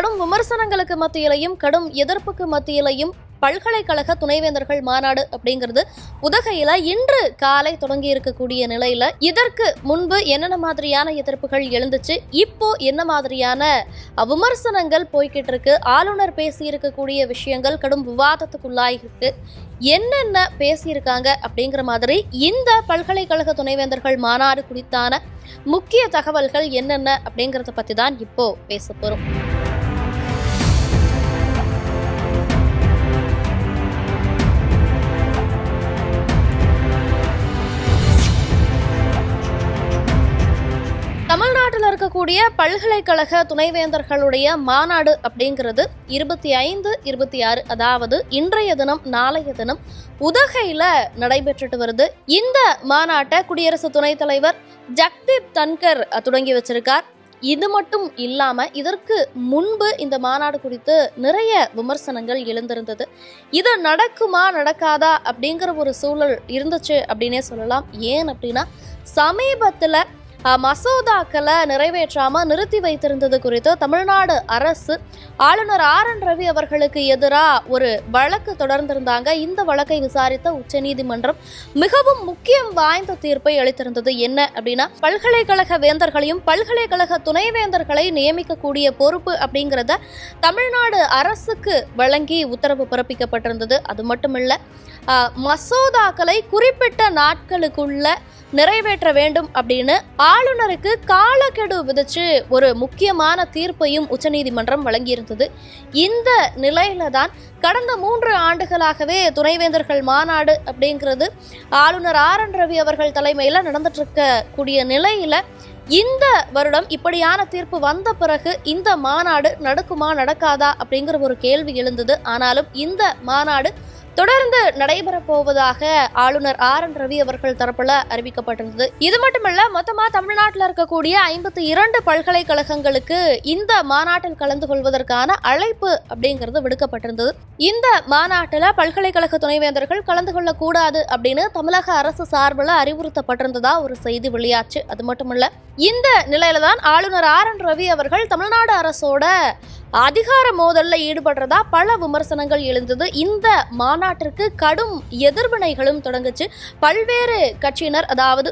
கடும் விமர்சனங்களுக்கு மத்தியிலையும் கடும் எதிர்ப்புக்கு மத்தியிலையும் பல்கலைக்கழக துணைவேந்தர்கள் மாநாடு அப்படிங்கிறது உதகையில இன்று காலை தொடங்கி இருக்கக்கூடிய நிலையில இதற்கு முன்பு என்னென்ன மாதிரியான எதிர்ப்புகள் எழுந்துச்சு, இப்போ என்ன மாதிரியான விமர்சனங்கள் போய்கிட்டு இருக்கு, ஆளுநர் பேசி இருக்கக்கூடிய விஷயங்கள் கடும் விவாதத்துக்குள்ளாயிருக்கு, என்னென்ன பேசியிருக்காங்க அப்படிங்கிற மாதிரி இந்த பல்கலைக்கழக துணைவேந்தர்கள் மாநாடு குறித்தான முக்கிய தகவல்கள் என்னென்ன அப்படிங்கறத பத்தி தான் இப்போ பேச போறோம். தமிழ்நாட்டில் இருக்கக்கூடிய பல்கலைக்கழக துணைவேந்தர்களுடைய மாநாடு அப்படிங்கிறது 25, 26 அதாவது இன்றைய தினம் நாளைய தினம் உதகையில நடைபெற்றுட்டு வருது. இந்த மாநாட்டை குடியரசு துணைத் தலைவர் ஜக்தீப் தன்கர் தொடங்கி வச்சிருக்கார். இது மட்டும் இல்லாம இதற்கு முன்பு இந்த மாநாடு குறித்து நிறைய விமர்சனங்கள் எழுந்திருந்தது. இது நடக்குமா நடக்காதா அப்படிங்கிற ஒரு சூழல் இருந்துச்சு அப்படின்னே சொல்லலாம். ஏன் அப்படின்னா சமீபத்துல மசோதாக்களை நிறைவேற்றாம நிறுத்தி வைத்திருந்தது குறித்து தமிழ்நாடு அரசு ஆளுநர் RN ரவி அவர்களுக்கு எதிராக ஒரு வழக்கு தொடர்ந்திருந்தாங்க. இந்த வழக்கை விசாரித்த உச்சநீதிமன்றம் மிகவும் முக்கியம் வாய்ந்த தீர்ப்பை அளித்திருந்தது. என்ன அப்படின்னா பல்கலைக்கழக வேந்தர்களையும் பல்கலைக்கழக துணைவேந்தர்களை நியமிக்கக்கூடிய பொறுப்பு அப்படிங்கிறத தமிழ்நாடு அரசுக்கு வழங்கி உத்தரவு பிறப்பிக்கப்பட்டிருந்தது. அது மட்டுமில்ல, மசோதாக்களை குறிப்பிட்ட நாட்களுக்குள்ள நிறைவேற்ற வேண்டும் அப்படின்னு ஆளுநருக்கு காலக்கெடு விதிச்சு ஒரு முக்கியமான தீர்ப்பையும் உச்சநீதிமன்றம் வழங்கியிருந்தது. இந்த நிலையில தான் கடந்த 3 ஆண்டுகளாகவே துணைவேந்தர்கள் மாநாடு அப்படிங்கிறது ஆளுநர் RN ரவி அவர்கள் தலைமையில நடந்துட்டு இருக்கக்கூடிய நிலையில இந்த வருடம் இப்படியான தீர்ப்பு வந்த பிறகு இந்த மாநாடு நடக்குமா நடக்காதா அப்படிங்கிற ஒரு கேள்வி எழுந்தது. ஆனாலும் இந்த மாநாடு தொடர்ந்து நடைபெற போவதாக ஆளுநர் RN ரவி அவர்கள் தரப்புல அறிவிக்கப்பட்டிருந்தது. இது மட்டுமல்ல, மொத்தமா தமிழ்நாட்டில் இருக்கக்கூடிய 52 பல்கலைக்கழகங்களுக்கு இந்த மாநாட்டில் கலந்து கொள்வதற்கான அழைப்பு அப்படிங்கிறது விடுக்கப்பட்டிருந்தது. இந்த மாநாட்டில் பல்கலைக்கழக துணைவேந்தர்கள் கலந்து கொள்ளக்கூடாது அப்படின்னு தமிழக அரசு சார்பில் அறிவுறுத்தப்பட்டிருந்ததா ஒரு செய்தி வெளியாச்சு. அது மட்டுமல்ல, இந்த நிலையில தான் ஆளுநர் RN ரவி அவர்கள் தமிழ்நாடு அரசோட அதிகார மோதல்ல ஈடுபடுறதா பல விமர்சனங்கள் எழுந்தது. இந்த மாநாட்டிற்கு கடும் எதிர்வினைகளும் தொடங்குச்சு. பல்வேறு கட்சியினர், அதாவது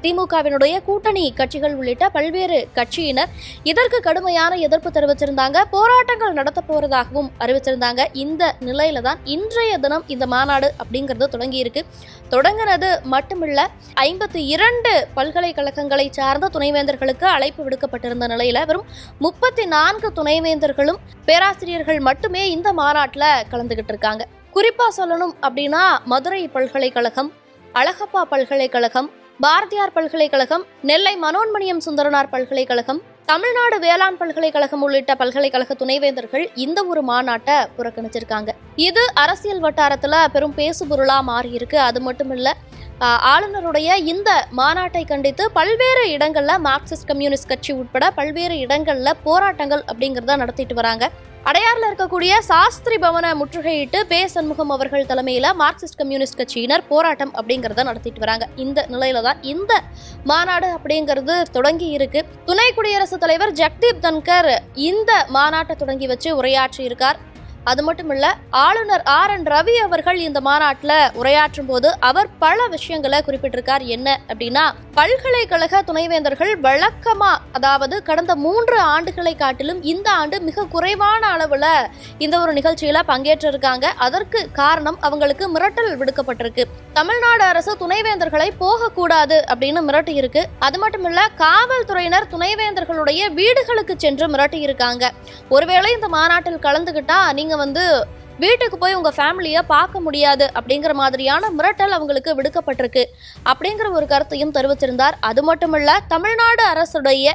திமுகவினுடைய கூட்டணி கட்சிகள் உள்ளிட்ட பல்வேறு கட்சியினர் இதற்கு கடுமையான எதிர்ப்பு தெரிவிச்சிருந்தாங்க. போராட்டங்கள் நடத்த போறதாகவும் அறிவிச்சிருந்தாங்க. இந்த நிலையில தான் இன்றைய தினம் இந்த மாநாடு அப்படிங்கிறது தொடங்கி இருக்கு. தொடங்கினது மட்டுமில்ல, 52 பல்கலைக்கழகங்களை சார்ந்த துணைவேந்தர்களுக்கு அழைப்பு விடுக்கப்பட்டிருந்த நிலையில வெறும் 34 துணைவேந்தர்களும் பேராசிரியர்கள் மட்டுமே இந்த மாநாட்டில் கலந்துகிட்டு இருக்காங்க. குறிப்பா சொல்லணும் அப்படின்னா மதுரை பல்கலைக்கழகம், அழகப்பா பல்கலைக்கழகம், பாரதியார் பல்கலைக்கழகம், நெல்லை மனோன்மணியம் சுந்தரனார் பல்கலைக்கழகம், தமிழ்நாடு வேளாண் பல்கலைக்கழகம் உள்ளிட்ட பல்கலைக்கழக துணைவேந்தர்கள் இந்த ஒரு மாநாட்டை புறக்கணிச்சிருக்காங்க. இது அரசியல் வட்டாரத்துல பெரும் பேசுபொருளா மாறி இருக்கு. அது மட்டும் இல்ல, ஆளுநருடைய இந்த மாநாட்டை கண்டித்து பல்வேறு இடங்கள்ல மார்க்சிஸ்ட் கம்யூனிஸ்ட் கட்சி உட்பட பல்வேறு இடங்கள்ல போராட்டங்கள் அப்படிங்கிறத நடத்திட்டு வராங்க. அடையாறுல இருக்கக்கூடிய சாஸ்திரி பவனை முற்றுகையிட்டு பே. சண்முகம் அவர்கள் தலைமையில மார்க்சிஸ்ட் கம்யூனிஸ்ட் கட்சியினர் போராட்டம் அப்படிங்கிறத நடத்திட்டு வராங்க. இந்த நிலையில தான் இந்த மாநாடு அப்படிங்கிறது தொடங்கி இருக்கு. துணை குடியரசுத் தலைவர் ஜக்தீப் தன்கர் இந்த மாநாட்டை தொடங்கி வச்சு உரையாற்றி இருக்கார். அது மட்டும் இல்ல, ஆளுநர் RN ரவி அவர்கள் இந்த மாநாட்டில் உரையாற்றும் போது அவர் பல விஷயங்களை குறிப்பிட்டிருக்கார். என்ன அப்படின்னா, பல்கலைக்கழக துணைவேந்தர்கள் வழக்கமா, அதாவது கடந்த 3 ஆண்டுகளை காட்டிலும் இந்த ஆண்டு மிக குறைவான அளவுல இந்த ஒரு நிகழ்ச்சியில பங்கேற்றிருக்காங்க. அதற்கு காரணம் அவங்களுக்கு மிரட்டல் விடுக்கப்பட்டிருக்கு. தமிழ்நாடு அரசு துணைவேந்தர்களை போகக்கூடாது அப்படின்னு மிரட்டி இருக்கு. அது மட்டும் இல்ல, காவல்துறையினர் துணைவேந்தர்களுடைய வீடுகளுக்கு சென்று மிரட்டி இருக்காங்க. ஒருவேளை இந்த மாநாட்டில் கலந்துகிட்டா நீங்க வீட்டுக்கு போய் உங்க ஃபேமிலியை பார்க்க முடியாது அப்படிங்கிற மாதிரியான மிரட்டல் அவங்களுக்கு விடுக்கப்பட்டிருக்கு அப்படிங்கிற ஒரு கருத்தையும் தெரிவிச்சிருந்தார். அது மட்டுமல்ல, தமிழ்நாடு அரசுடைய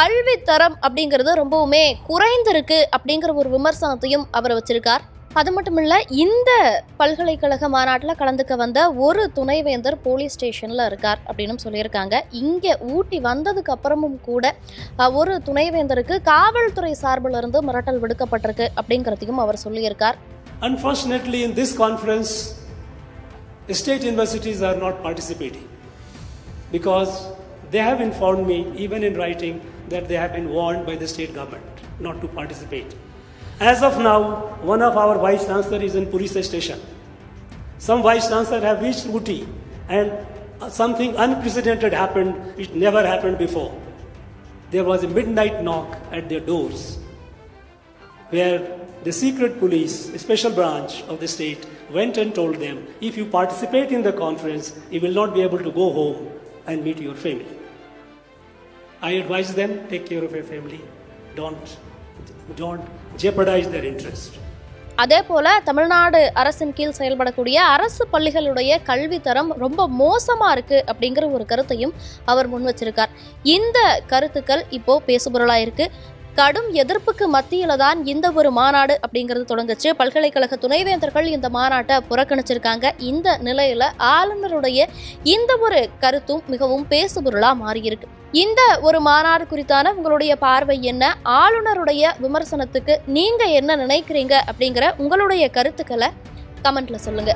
கல்வி தரம் அப்படிங்கிறது ரொம்பவுமே குறைந்திருக்கு அப்படிங்கிற ஒரு விமர்சனத்தையும் அவர் வச்சிருக்கார். அது மட்டும் இல்ல, இந்த பல்கலைக்கழக மாநாட்டில் கலந்துக்க வந்த ஒரு துணைவேந்தர் போலீஸ் ஸ்டேஷன்ல இருக்கார் அப்படின்னு சொல்லியிருக்காங்க. இங்க ஊட்டி வந்ததுக்கு அப்புறமும் கூட ஒரு துணைவேந்தருக்கு காவல்துறை சார்பில் இருந்து மிரட்டல் விடுக்கப்பட்டிருக்கு அப்படிங்கிறதையும் அவர் சொல்லியிருக்கார். Unfortunately, in this conference, state universities are not participating because they have informed me, even in writing, that they have been warned by the state government. not to participate. As of now, one of our vice chancellor is in police station. Some vice chancellor have reached Ooty, and something unprecedented happened, which never happened before. There was a midnight knock at their doors, where the secret police, a special branch of the state, went and told them, if you participate in the conference, you will not be able to go home and meet your family. I advise them, take care of your family. Don't jeopardize their interest. அதே போல தமிழ்நாடு அரசின் கீழ் செயல்படக்கூடிய அரசு பள்ளிகளுடைய கல்வி தரம் ரொம்ப மோசமா இருக்கு அப்படிங்கிற ஒரு கருத்தையும் அவர் முன் வச்சிருக்கார். இந்த கருத்துக்கள் இப்போ பேசுபொருளா இருக்கு. கடும் எதிர்ப்புக்கு மத்தியில தான் இந்த ஒரு மாநாடு அப்படிங்கிறது தொடங்குச்சு. பல்கலைக்கழக துணைவேந்தர்கள் இந்த மாநாட்டை புறக்கணிச்சிருக்காங்க. இந்த நிலையில ஆளுநருடைய இந்த ஒரு கருத்தும் மிகவும் பேசுபொருளா மாறியிருக்கு. இந்த ஒரு மாநாடு குறித்தான உங்களுடைய பார்வை என்ன? ஆளுநருடைய விமர்சனத்துக்கு நீங்க என்ன நினைக்கிறீங்க அப்படிங்கிற உங்களுடைய கருத்துக்களை கமெண்ட்ல சொல்லுங்க.